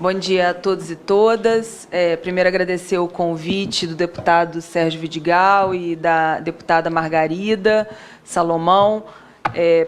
Bom dia a todos e todas. Primeiro, agradecer o convite do deputado Sérgio Vidigal e da deputada Margarida Salomão.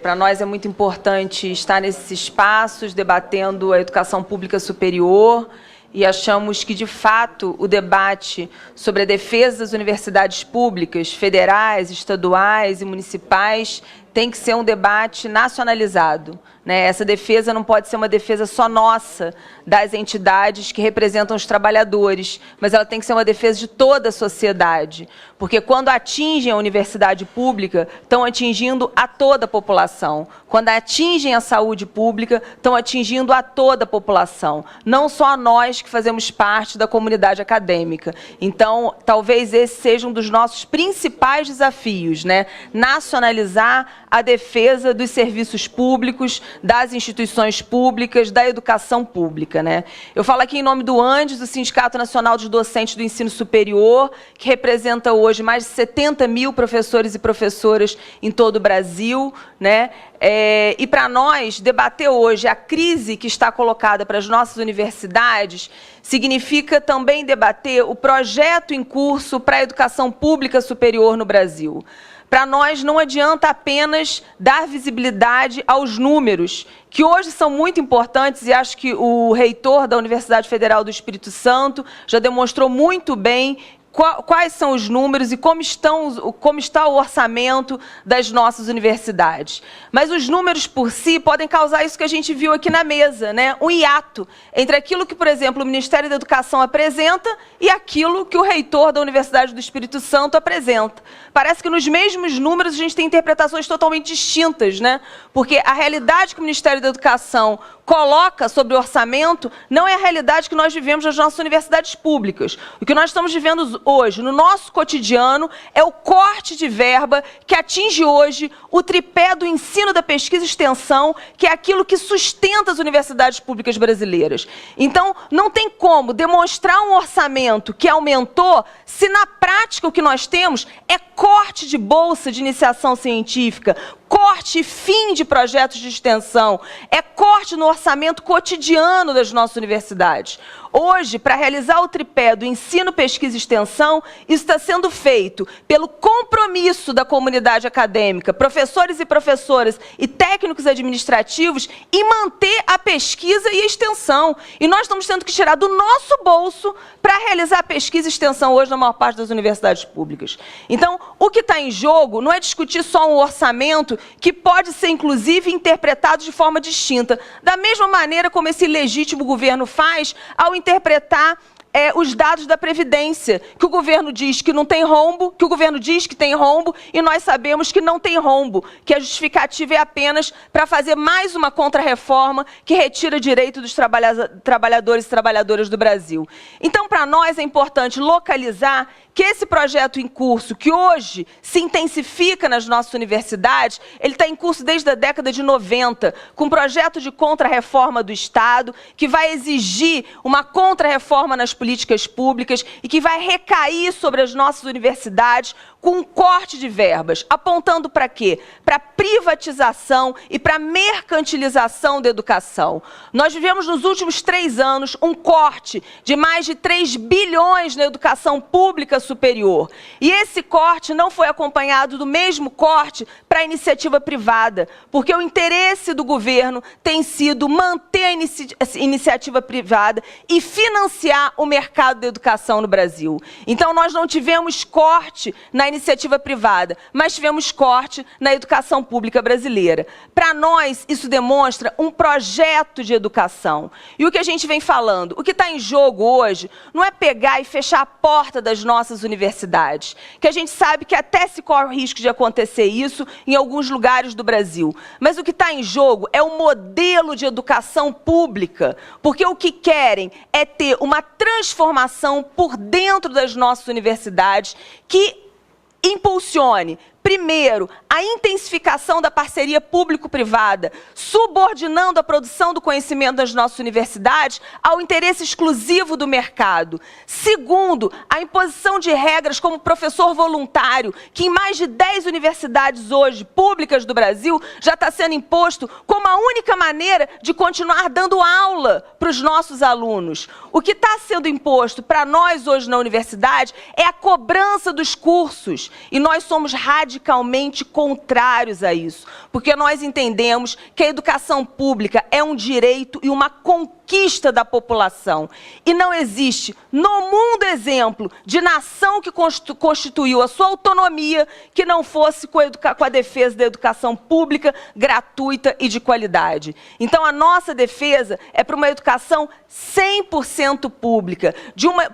Para nós é muito importante estar nesses espaços debatendo a educação pública superior e achamos que, de fato, o debate sobre a defesa das universidades públicas, federais, estaduais e municipais tem que ser um debate nacionalizado, né? Essa defesa não pode ser uma defesa só nossa, das entidades que representam os trabalhadores, mas ela tem que ser uma defesa de toda a sociedade, porque quando atingem a universidade pública, estão atingindo a toda a população. Quando atingem a saúde pública, estão atingindo a toda a população, não só a nós que fazemos parte da comunidade acadêmica. Então, talvez esse seja um dos nossos principais desafios, né? Nacionalizar a defesa dos serviços públicos, das instituições públicas, da educação pública, né? Eu falo aqui em nome do ANDES, do Sindicato Nacional dos Docentes do Ensino Superior, que representa hoje mais de 70 mil professores e professoras em todo o Brasil, né? E para nós, debater hoje a crise que está colocada para as nossas universidades significa também debater o projeto em curso para a educação pública superior no Brasil. Para nós, não adianta apenas dar visibilidade aos números, que hoje são muito importantes, e acho que o reitor da Universidade Federal do Espírito Santo já demonstrou muito bem quais são os números e como está o orçamento das nossas universidades. Mas os números por si podem causar isso que a gente viu aqui na mesa, né? Um hiato entre aquilo que, por exemplo, o Ministério da Educação apresenta e aquilo que o reitor da Universidade do Espírito Santo apresenta. Parece que nos mesmos números a gente tem interpretações totalmente distintas, né? Porque a realidade que o Ministério da Educação coloca sobre o orçamento não é a realidade que nós vivemos nas nossas universidades públicas. O que nós estamos vivendo hoje, no nosso cotidiano, é o corte de verba que atinge hoje o tripé do ensino, da pesquisa e extensão, que é aquilo que sustenta as universidades públicas brasileiras. Então, não tem como demonstrar um orçamento que aumentou se, na prática, o que nós temos é corte de bolsa de iniciação científica, corte e fim de projetos de extensão, é corte no orçamento cotidiano das nossas universidades. Hoje, para realizar o tripé do ensino, pesquisa e extensão, isso está sendo feito pelo compromisso da comunidade acadêmica, professores e professoras e técnicos administrativos, em manter a pesquisa e a extensão. E nós estamos tendo que tirar do nosso bolso para realizar a pesquisa e extensão hoje na maior parte das universidades públicas. Então, o que está em jogo não é discutir só um orçamento que pode ser, inclusive, interpretado de forma distinta, da mesma maneira como esse ilegítimo governo faz ao interpretar os dados da Previdência, que o governo diz que não tem rombo, que o governo diz que tem rombo, e nós sabemos que não tem rombo, que a justificativa é apenas para fazer mais uma contrarreforma que retira direito dos trabalhadores e trabalhadoras do Brasil. Então, para nós é importante localizar que esse projeto em curso, que hoje se intensifica nas nossas universidades, ele está em curso desde a década de 90, com um projeto de contrarreforma do Estado, que vai exigir uma contrarreforma nas políticas públicas e que vai recair sobre as nossas universidades com um corte de verbas, apontando para quê? Para privatização e para mercantilização da educação. Nós vivemos nos últimos 3 anos um corte de mais de 3 bilhões na educação pública superior. E esse corte não foi acompanhado do mesmo corte para a iniciativa privada, porque o interesse do governo tem sido manter a iniciativa privada e financiar o mercado da educação no Brasil. Então, nós não tivemos corte na iniciativa privada, mas tivemos corte na educação pública brasileira. Para nós, isso demonstra um projeto de educação. E o que a gente vem falando, o que está em jogo hoje, não é pegar e fechar a porta das nossas universidades, que a gente sabe que até se corre o risco de acontecer isso em alguns lugares do Brasil. Mas o que está em jogo é um modelo de educação pública, porque o que querem é ter uma transformação por dentro das nossas universidades que impulsione Primeiro, a intensificação da parceria público-privada, subordinando a produção do conhecimento das nossas universidades ao interesse exclusivo do mercado. Segundo, a imposição de regras como professor voluntário, que em mais de 10 universidades hoje, públicas do Brasil, já está sendo imposto como a única maneira de continuar dando aula para os nossos alunos. O que está sendo imposto para nós hoje na universidade é a cobrança dos cursos, e nós somos radicalmente contrários a isso, porque nós entendemos que a educação pública é um direito e uma conquista da população. E não existe no mundo exemplo de nação que constituiu a sua autonomia que não fosse com a defesa da educação pública, gratuita e de qualidade. Então, a nossa defesa é para uma educação 100% pública,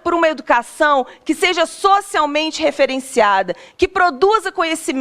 por uma educação que seja socialmente referenciada, que produza conhecimento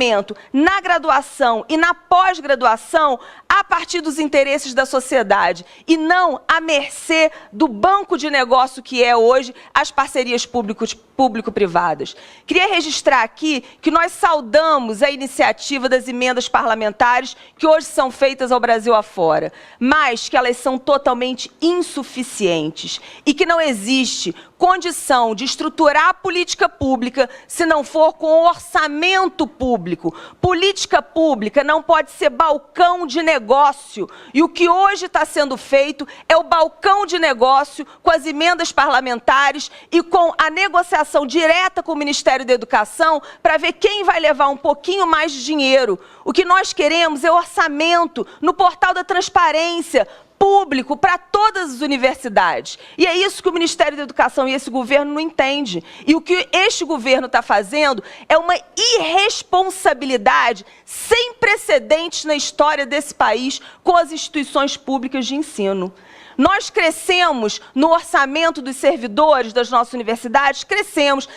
na graduação e na pós-graduação a partir dos interesses da sociedade e não à mercê do banco de negócio que é hoje as parcerias público-privadas. Queria registrar aqui que nós saudamos a iniciativa das emendas parlamentares que hoje são feitas ao Brasil afora, mas que elas são totalmente insuficientes e que não existe condição de estruturar a política pública se não for com o orçamento público. Política pública não pode ser balcão de negócio. E o que hoje está sendo feito é o balcão de negócio com as emendas parlamentares e com a negociação direta com o Ministério da Educação para ver quem vai levar um pouquinho mais de dinheiro. O que nós queremos é orçamento no portal da transparência, público para todas as universidades. E é isso que o Ministério da Educação e esse governo não entende. E o que este governo está fazendo é uma irresponsabilidade sem precedentes na história desse país com as instituições públicas de ensino. Nós crescemos no orçamento dos servidores das nossas universidades, crescemos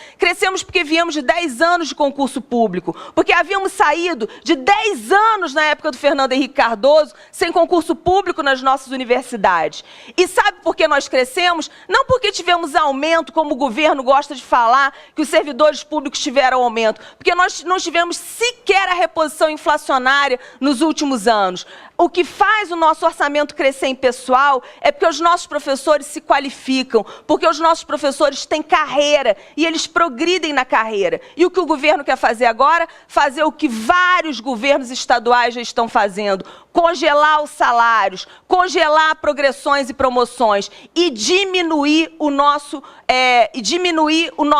porque viemos de 10 anos de concurso público, porque havíamos saído de 10 anos na época do Fernando Henrique Cardoso sem concurso público nas nossas universidades. E sabe por que nós crescemos? Não porque tivemos aumento, como o governo gosta de falar, que os servidores públicos tiveram aumento, porque nós não tivemos sequer a reposição inflacionária nos últimos anos. O que faz o nosso orçamento crescer em pessoal é porque os nossos professores se qualificam, porque os nossos professores têm carreira e eles progridem na carreira. E o que o governo quer fazer agora? Fazer o que vários governos estaduais já estão fazendo: congelar os salários, congelar progressões e promoções e diminuir o nosso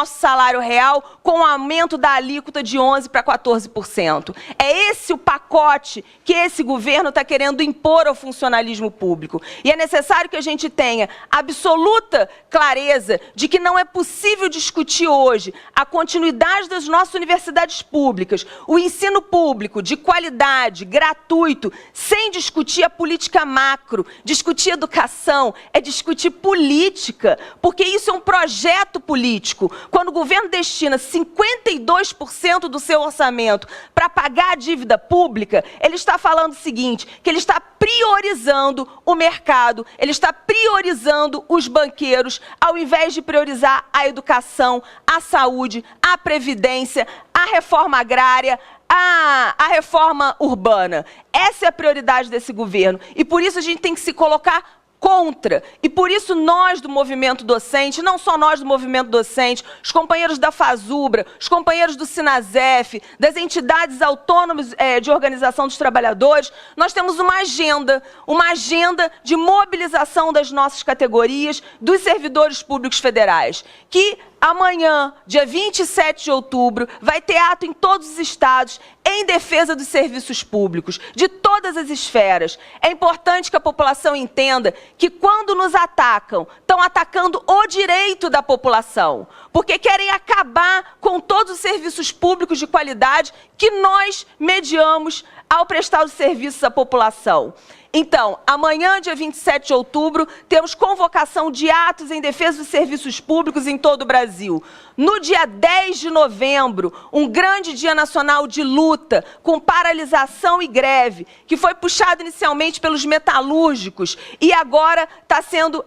salário real com o aumento da alíquota de 11% para 14%. É esse o pacote que esse governo está querendo impor ao funcionalismo público. E é necessário que a gente tenha absoluta clareza de que não é possível discutir hoje a continuidade das nossas universidades públicas, o ensino público de qualidade, gratuito, sem discutir a política macro. Discutir educação é discutir política, porque isso é um projeto político. Quando o governo destina 52% do seu orçamento para pagar a dívida pública, ele está falando o seguinte, que ele está priorizando o mercado, ele está priorizando os banqueiros, ao invés de priorizar a educação, a saúde, a previdência, a reforma agrária, a reforma urbana. Essa é a prioridade desse governo. E por isso a gente tem que se colocar contra. E por isso nós do movimento docente, não só nós do movimento docente, os companheiros da FASUBRA, os companheiros do SINASEF, das entidades autônomas de organização dos trabalhadores, nós temos uma agenda de mobilização das nossas categorias, dos servidores públicos federais, que amanhã, dia 27 de outubro, vai ter ato em todos os estados em defesa dos serviços públicos, de todas as esferas. É importante que a população entenda que quando nos atacam, estão atacando o direito da população, porque querem acabar com todos os serviços públicos de qualidade que nós mediamos ao prestar os serviços à população. Então, amanhã, dia 27 de outubro, temos convocação de atos em defesa dos serviços públicos em todo o Brasil. No dia 10 de novembro, um grande dia nacional de luta, com paralisação e greve, que foi puxado inicialmente pelos metalúrgicos e agora está sendo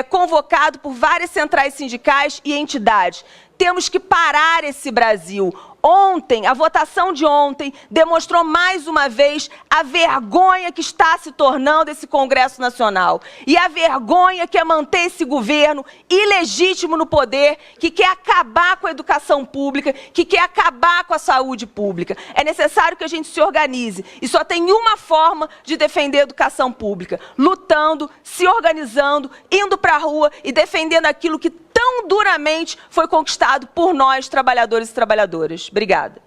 convocado por várias centrais sindicais e entidades. Temos que parar esse Brasil. Ontem, a votação de ontem demonstrou mais uma vez a vergonha que está se tornando esse Congresso Nacional. E a vergonha que é manter esse governo ilegítimo no poder, que quer acabar com a educação pública, que quer acabar com a saúde pública. É necessário que a gente se organize. E só tem uma forma de defender a educação pública: lutando, se organizando, indo para a rua e defendendo aquilo que tão duramente foi conquistado por nós, trabalhadores e trabalhadoras. Obrigada.